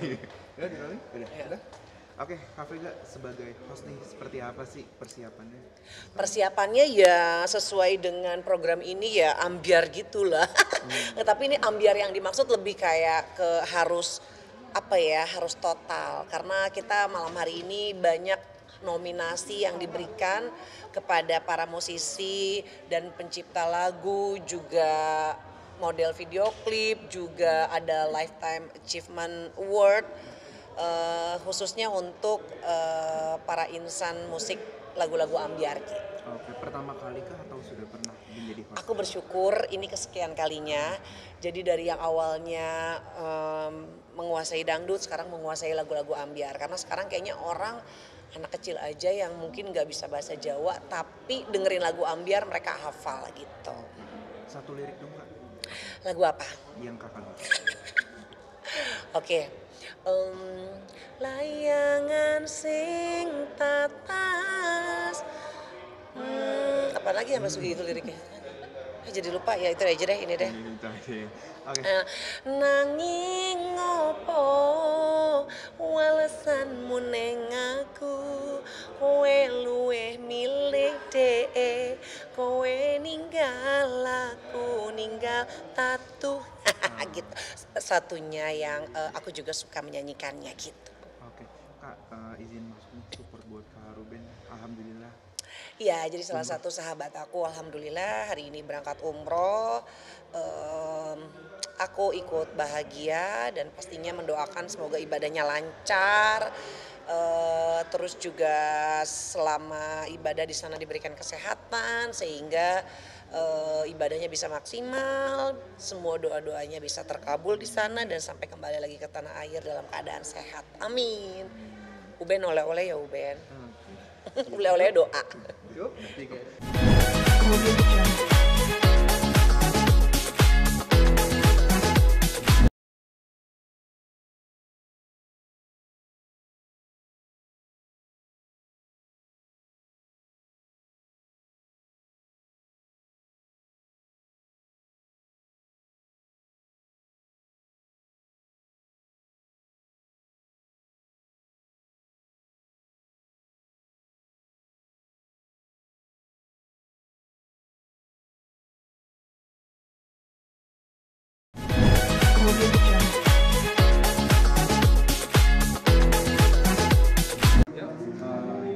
Udah dirolling? Udah. Ya. Udah. Oke, Kak Frida sebagai host nih seperti apa sih persiapannya? Persiapannya ya sesuai dengan program ini ya ambiar gitulah. Tapi ini ambiar yang dimaksud lebih kayak ke harus harus total karena kita malam hari ini banyak nominasi yang diberikan kepada para musisi dan pencipta lagu, juga model video klip, juga ada Lifetime Achievement Award khususnya untuk para insan musik lagu-lagu ambiar gitu. Oke, pertama kali kah atau sudah pernah menjadi host? Aku bersyukur ini kesekian kalinya. Jadi dari yang awalnya menguasai dangdut, sekarang menguasai lagu-lagu ambiar. Karena sekarang kayaknya orang anak kecil aja yang mungkin nggak bisa bahasa Jawa, tapi dengerin lagu ambiar mereka hafal gitu. Satu lirik dong Kak, Lagu apa? yang Kakak tahu. Oke. Layangan sing tatas. Apa lagi ya Mas Ugi itu liriknya? Jadi lupa ya, itu aja deh, ini deh. Oke. Nanging ngopo walesanmu neng aku, kowe luweh milih dee, kowe ninggal aku ninggal tatu. Gitu. Satunya yang aku juga suka menyanyikannya gitu. Oke, Kak, izin masuk support buat Kak Ruben. Alhamdulillah. Iya, jadi salah satu sahabat aku alhamdulillah hari ini berangkat umroh. Aku ikut bahagia dan pastinya mendoakan semoga ibadahnya lancar. Terus juga selama ibadah di sana diberikan kesehatan sehingga ibadahnya bisa maksimal, semua doa-doanya bisa terkabul di sana dan sampai kembali lagi ke tanah air dalam keadaan sehat. Amin. Uben oleh-oleh ya Uben. Oleh-oleh doa. Yuk, 3.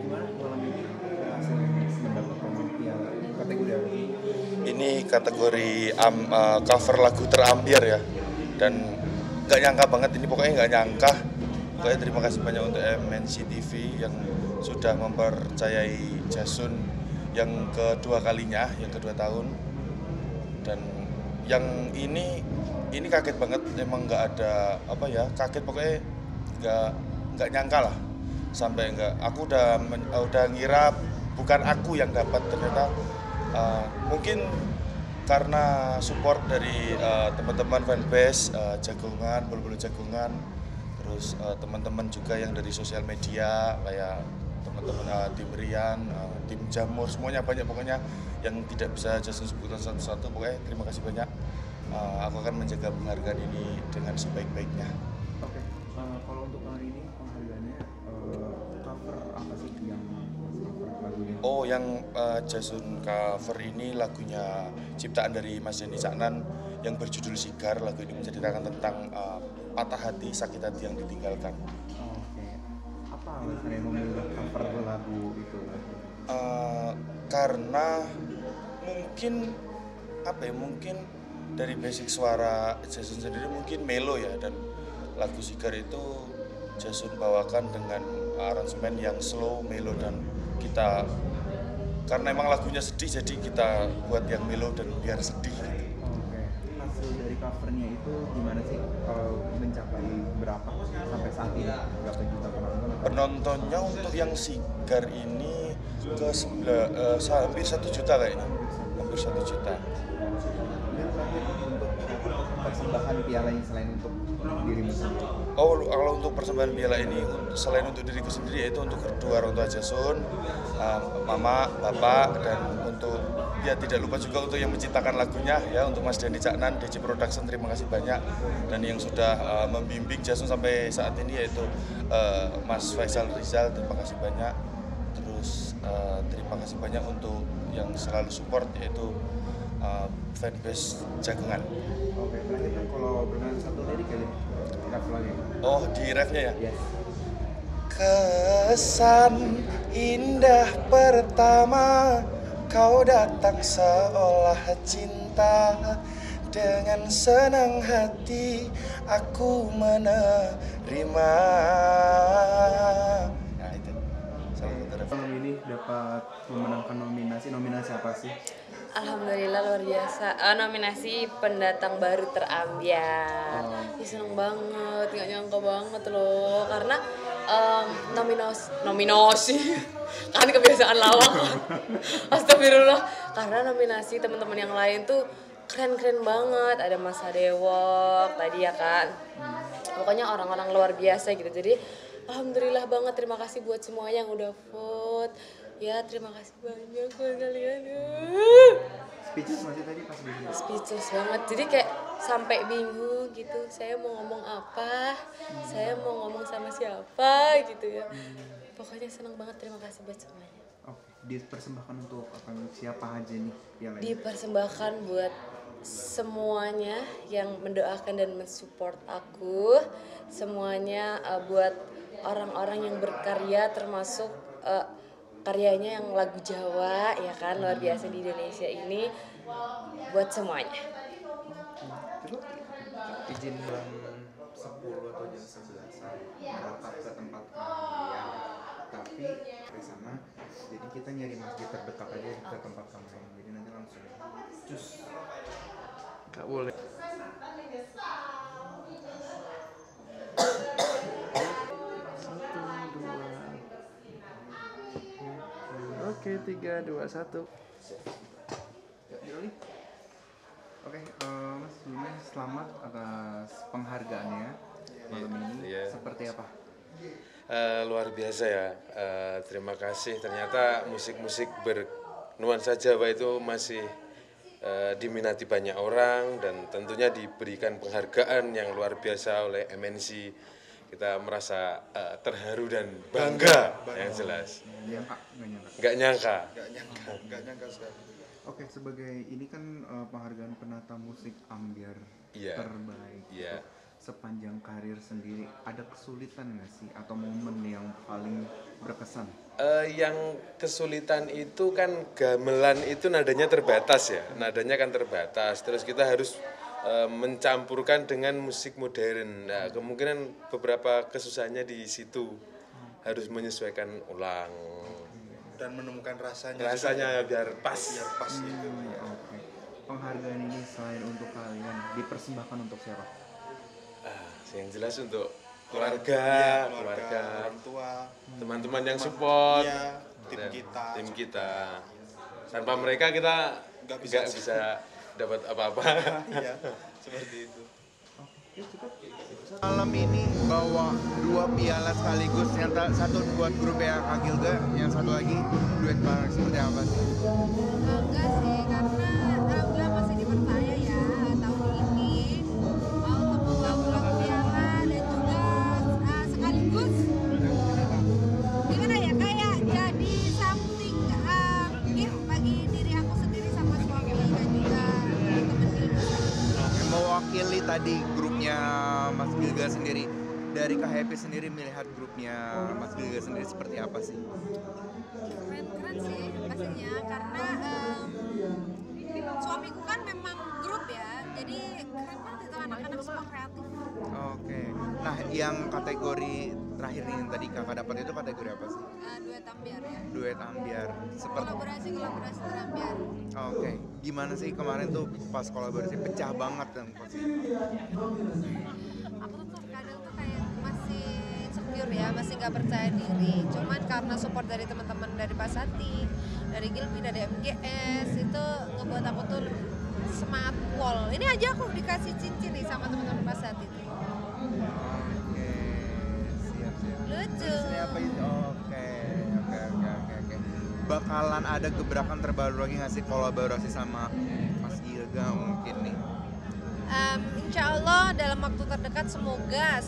Gimana malam ini hasil mendapat promosi piala kategori Ini kategori cover lagu terambiar ya, dan nggak nyangka banget ini, pokoknya nggak nyangka. Pokoknya terima kasih banyak untuk MNC TV yang sudah mempercayai Jasun yang kedua kalinya, yang kedua tahun. Dan yang ini kaget banget, emang nggak ada kaget, pokoknya nggak nyangka lah, sampai aku udah ngira bukan aku yang dapat, ternyata mungkin karena support dari teman-teman fanbase Jagongan, Bulu-Bulu Jagongan, terus teman-teman juga yang dari sosial media kayak teman-teman tim Rian, tim Jamur, semuanya banyak pokoknya yang tidak bisa Jason sebutkan satu-satu. Pokoknya terima kasih banyak. Aku akan menjaga penghargaan ini dengan sebaik-baiknya. Oke, kalau untuk hari ini penghargaannya cover apa sih yang cover lagunya? Oh, yang Jason cover ini lagunya ciptaan dari Mas Denny Caknan yang berjudul Sigar. Lagu ini menceritakan tentang patah hati, sakit hati yang ditinggalkan. Oke, apa alasannya memilih cover lagu itu? Karena mungkin dari basic suara Jason sendiri mungkin melo ya, dan lagu Sigar itu Jason bawakan dengan aransemen yang slow, melo, dan kita karena emang lagunya sedih jadi kita buat yang melo dan biar sedih gitu. Oke, hasil dari covernya itu gimana sih? Mencapai berapa sampai saat ini? Berapa juta penonton? Penontonnya untuk yang Sigar ini hampir 1 juta kayaknya, hampir 1 juta. Dan terakhir untuk persembahan piala ini selain untuk dirimu sendiri. Oh, kalau untuk persembahan piala ini selain untuk diriku sendiri, yaitu untuk kedua orang tua Jason, mama, bapak, dan untuk ya tidak lupa juga untuk yang menciptakan lagunya ya, untuk Mas Denny Caknan, DJ Production, terima kasih banyak. Dan yang sudah membimbing Jason sampai saat ini yaitu Mas Faisal Rizal, terima kasih banyak. Terus terima kasih banyak untuk yang selalu support yaitu fanbase Jagungan. Oke, terakhir kan kalau bermain satu lirik kali ref lagi. Oh, di refnya ya? Yes. Kesan indah pertama kau datang seolah cinta, dengan senang hati aku menerima. Nah itu salah satu refnya. Malam ini dapat memenangkan nominasi apa sih? Alhamdulillah luar biasa. Nominasi pendatang baru terambiar. Seneng banget, nggak nyangka banget loh. Karena nominasi kan kebiasaan lawak. Astagfirullah. Karena nominasi teman-teman yang lain tuh keren-keren banget. Ada Mas Hadewok tadi ya kan. Pokoknya orang-orang luar biasa gitu. Jadi alhamdulillah banget, terima kasih buat semua yang udah vote. Ya, terima kasih banyak buat kalian. Speechless masih tadi pas bikin. Speechless banget. Jadi kayak sampai bingung gitu. Saya mau ngomong apa? Saya mau ngomong sama siapa gitu ya. Pokoknya senang banget, terima kasih buat semuanya. Oke, dipersembahkan untuk siapa aja nih yang lain? Dipersembahkan buat semuanya yang mendoakan dan mensupport aku. Semuanya buat orang-orang yang berkarya, termasuk karyanya yang lagu Jawa ya kan, luar biasa di Indonesia ini, buat semuanya. Coba izin jam 10 atau jam 11-an berangkat ke tempat kalian, tapi dari sana jadi kita nyari masjid terdekat aja ke tempat kalian, jadi nanti langsung cus nggak boleh. Oke, 3, 2, 1. Ya, Juli. Oke, Mas, sebelumnya selamat atas penghargaannya malam ini. Seperti apa? Luar biasa ya, terima kasih. Ternyata musik-musik bernuansa Jawa itu masih diminati banyak orang, dan tentunya diberikan penghargaan yang luar biasa oleh MNC. Kita merasa terharu dan bangga. Yang jelas. Nggak nyangka sekali. Oke, sebagai ini kan penghargaan penata musik ambiar terbaik. Iya. Sepanjang karir sendiri, ada kesulitan nggak sih atau momen yang paling berkesan? Yang kesulitan itu kan gamelan itu nadanya terbatas ya, nadanya kan terbatas. Terus kita harus mencampurkan dengan musik modern. Nah, kemungkinan beberapa kesusahannya di situ, harus menyesuaikan ulang Dan menemukan rasanya biar pas. gitu. Oke. Penghargaan ini selain untuk kalian dipersembahkan untuk siapa? Yang jelas untuk keluarga, orang tua, teman-teman yang support, tim tim kita. Tanpa mereka kita nggak bisa dapat apa-apa. Iya, seperti itu. Malam ini bawa 2 piala sekaligus, yang satu buat grup yang Agilga, yang satu lagi duet bareng, seperti apa sih? Enggak sih, karena alhamdulillah masih dipercaya ya tahun ini untuk membawa pulang piala, dan juga sekaligus gimana ya, kayak jadi something gift bagi diri aku sendiri sama suami dan juga teman Gilga. Mewakili tadi grupnya Mas Gilga sendiri, dari Kak Happy sendiri melihat grupnya Mas Gilga sendiri seperti apa sih? Keren sih pastinya, karena suamiku kan memang grup ya, jadi keren banget itu, anak-anak semua kreatif. Oke, nah yang kategori terakhir nih yang tadi kakak dapat itu kategori apa sih? Duet ambiar ya, Duet ambiar. kolaborasi terambiar. Oke, gimana sih kemarin tuh pas kolaborasi pecah banget kan pasti? Aku tuh kadang tuh kayak masih insecure ya, masih gak percaya diri. Cuman karena support dari teman-teman dari Pasati, dari Gilmi, dari MGS, itu ngebuat aku tuh semangat pol. Ini aja aku dikasih cincin nih sama teman-teman Pasati. Oke, siap. Lucu. Terus ini apa itu? Oke. bakalan ada gebrakan terbaru lagi nggak sih kolaborasi sama Mas Gilga mungkin nih? Insya Allah dalam waktu terdekat semoga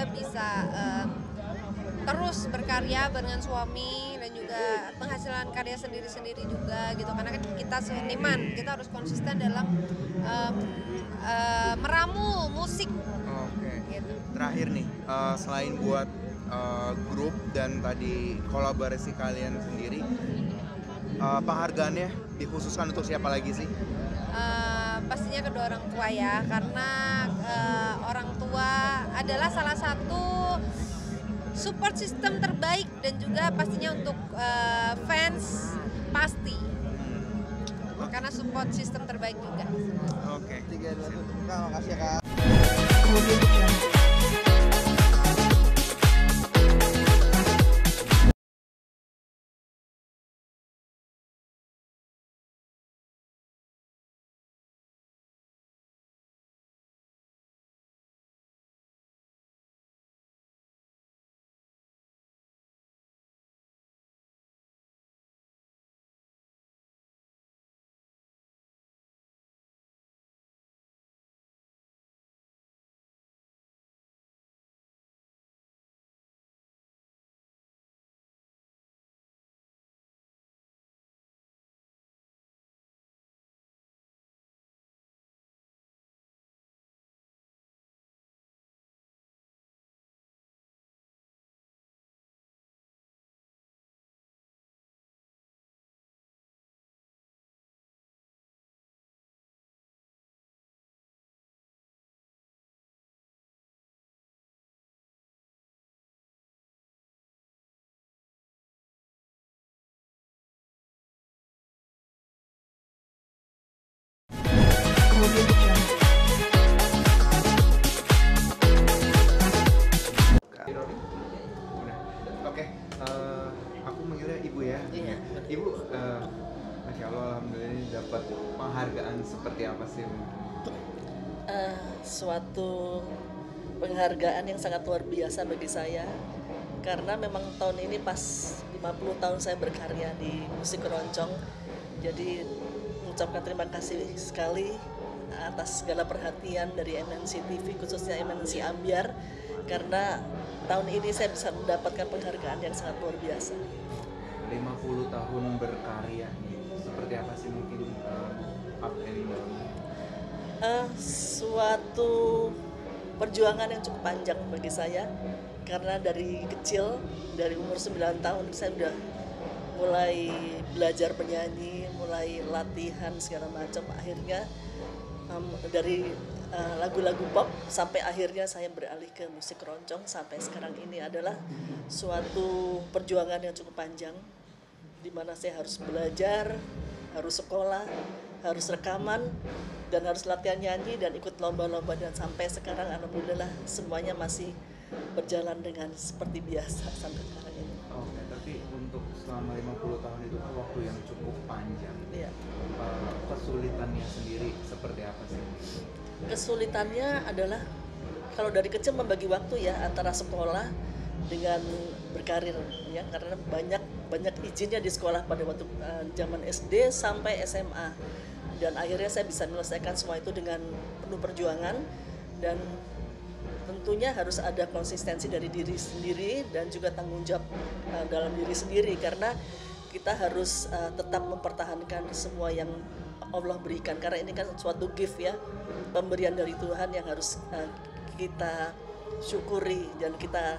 bisa terus berkarya dengan suami dan juga penghasilan karya sendiri-sendiri juga gitu, karena kan kita seniman, kita harus konsisten dalam meramu musik. Oke. Gitu. Terakhir nih, selain buat grup dan tadi kolaborasi kalian sendiri, penghargaannya dikhususkan untuk siapa lagi sih? Pastinya kedua orang tua ya, karena orang tua adalah salah satu support system terbaik dan juga pastinya untuk fans pasti, karena support system terbaik juga. Oke. 3, 2, 1, makasih ya Kak. Oke, aku manggilnya Ibu ya. Iya. Ibu, Masya Allah, alhamdulillah ini dapat penghargaan seperti apa sih? Suatu penghargaan yang sangat luar biasa bagi saya, karena memang tahun ini pas 50 tahun saya berkarya di musik keroncong. Jadi mengucapkan terima kasih sekali atas segala perhatian dari MNC TV, khususnya MNC Ambyar, karena tahun ini saya bisa mendapatkan penghargaan yang sangat luar biasa. 50 tahun berkarya nih, seperti apa sih mungkin up and down? Suatu perjuangan yang cukup panjang bagi saya, karena dari kecil, dari umur 9 tahun saya udah mulai belajar menyanyi, mulai latihan segala macam. Akhirnya dari lagu-lagu pop sampai akhirnya saya beralih ke musik keroncong sampai sekarang ini adalah suatu perjuangan yang cukup panjang, di mana saya harus belajar, harus sekolah, harus rekaman, dan harus latihan nyanyi dan ikut lomba-lomba, dan sampai sekarang alhamdulillah semuanya masih berjalan dengan seperti biasa sampai sekarang ini. Oke, tapi untuk selama 50 tahun itu kan waktu yang cukup panjang. Iya. Kesulitannya sendiri seperti apa sih? Kesulitannya adalah kalau dari kecil membagi waktu ya antara sekolah dengan berkarir ya, karena banyak izinnya di sekolah pada waktu zaman SD sampai SMA, dan akhirnya saya bisa menyelesaikan semua itu dengan penuh perjuangan, dan tentunya harus ada konsistensi dari diri sendiri dan juga tanggung jawab dalam diri sendiri, karena kita harus tetap mempertahankan semua yang Allah berikan, karena ini kan suatu gift ya, pemberian dari Tuhan yang harus kita syukuri, dan kita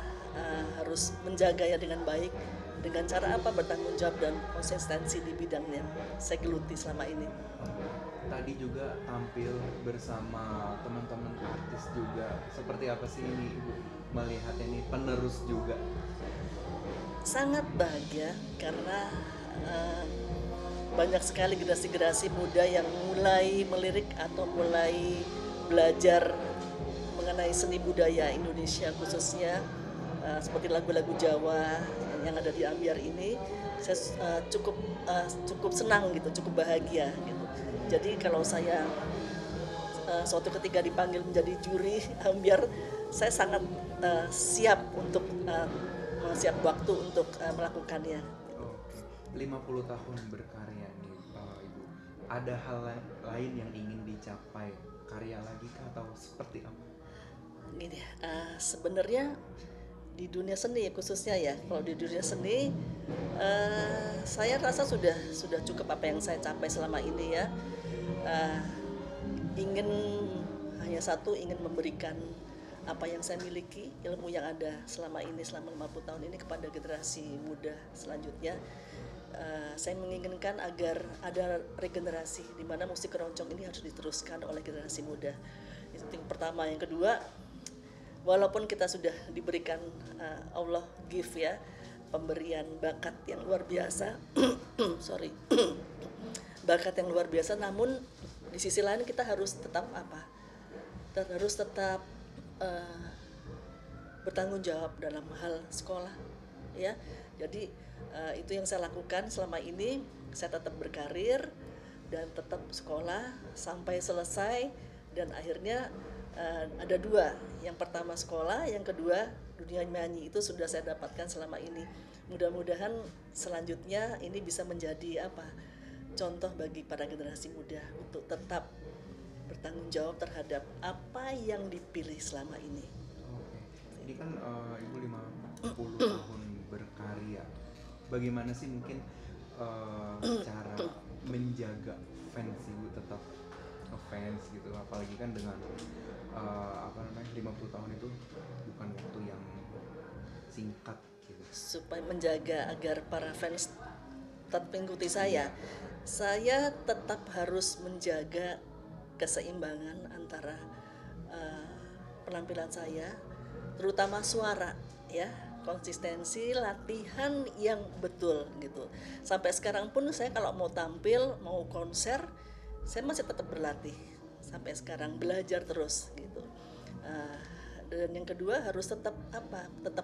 harus menjaganya dengan baik. Dengan cara apa? Bertanggung jawab dan konsistensi di bidang yang saya geluti selama ini. Tadi juga tampil bersama teman-teman artis juga. Seperti apa sih ini Ibu melihatnya, ini penerus juga? Sangat bahagia karena banyak sekali generasi-generasi muda yang mulai melirik atau mulai belajar mengenai seni budaya Indonesia, khususnya seperti lagu-lagu Jawa yang ada di Ambyar ini. Saya cukup senang gitu, cukup bahagia gitu. Jadi kalau saya suatu ketika dipanggil menjadi juri Ambyar, saya sangat siap untuk siap waktu untuk melakukannya. Oke. 50 tahun berkarya nih Ibu, ada hal lain yang ingin dicapai, karya lagi kah atau seperti apa? Gini, sebenarnya di dunia seni khususnya ya, kalau di dunia seni saya rasa sudah cukup apa yang saya capai selama ini ya. Ingin hanya satu, ingin memberikan apa yang saya miliki, ilmu yang ada selama 50 tahun ini kepada generasi muda selanjutnya. Saya menginginkan agar ada regenerasi di mana musik keroncong ini harus diteruskan oleh generasi muda. Itu yang pertama. Yang kedua, walaupun kita sudah diberikan Allah give ya, pemberian bakat yang luar biasa, bakat yang luar biasa, namun di sisi lain kita harus tetap bertanggung jawab dalam hal sekolah ya. Jadi itu yang saya lakukan selama ini. Saya tetap berkarir dan tetap sekolah sampai selesai, dan akhirnya ada dua, yang pertama sekolah, yang kedua dunia nyanyi. Itu sudah saya dapatkan selama ini. Mudah-mudahan selanjutnya ini bisa menjadi contoh bagi para generasi muda untuk tetap bertanggung jawab terhadap apa yang dipilih selama ini. Oke. Ini kan Ibu 50 tahun berkarya. Bagaimana sih mungkin cara menjaga fans Ibu tetap ngefans gitu, apalagi kan dengan 50 tahun itu bukan waktu yang singkat gitu. Supaya menjaga agar para fans tetap mengikuti saya tetap harus menjaga keseimbangan antara penampilan saya, terutama suara ya, konsistensi, latihan yang betul gitu. Sampai sekarang pun saya kalau mau tampil, mau konser, saya masih tetap berlatih sampai sekarang, belajar terus gitu. Dan yang kedua harus tetap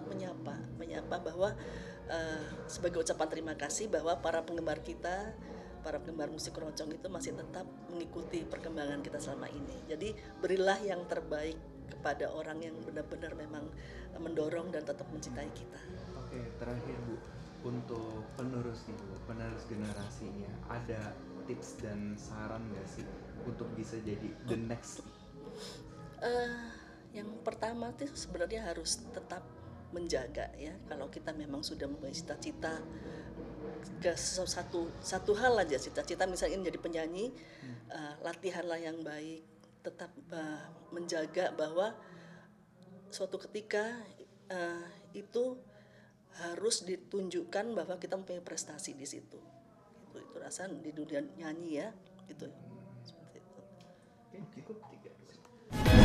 menyapa bahwa sebagai ucapan terima kasih bahwa para penggemar kita, para penggemar musik keroncong itu masih tetap mengikuti perkembangan kita selama ini. Jadi berilah yang terbaik kepada orang yang benar-benar memang mendorong dan tetap mencintai kita. Oke, terakhir Bu, untuk penerus generasinya, ada tips dan saran nggak sih untuk bisa jadi the next? Yang pertama itu sebenarnya harus tetap menjaga ya. Kalau kita memang sudah mempunyai cita-cita ke satu hal aja, cita-cita misalnya ingin jadi penyanyi, latihanlah yang baik, tetap menjaga bahwa suatu ketika itu harus ditunjukkan bahwa kita mempunyai prestasi di situ. Itu rasa di dunia nyanyi ya, gitu. Seperti itu. Oke, cukup 3, 2.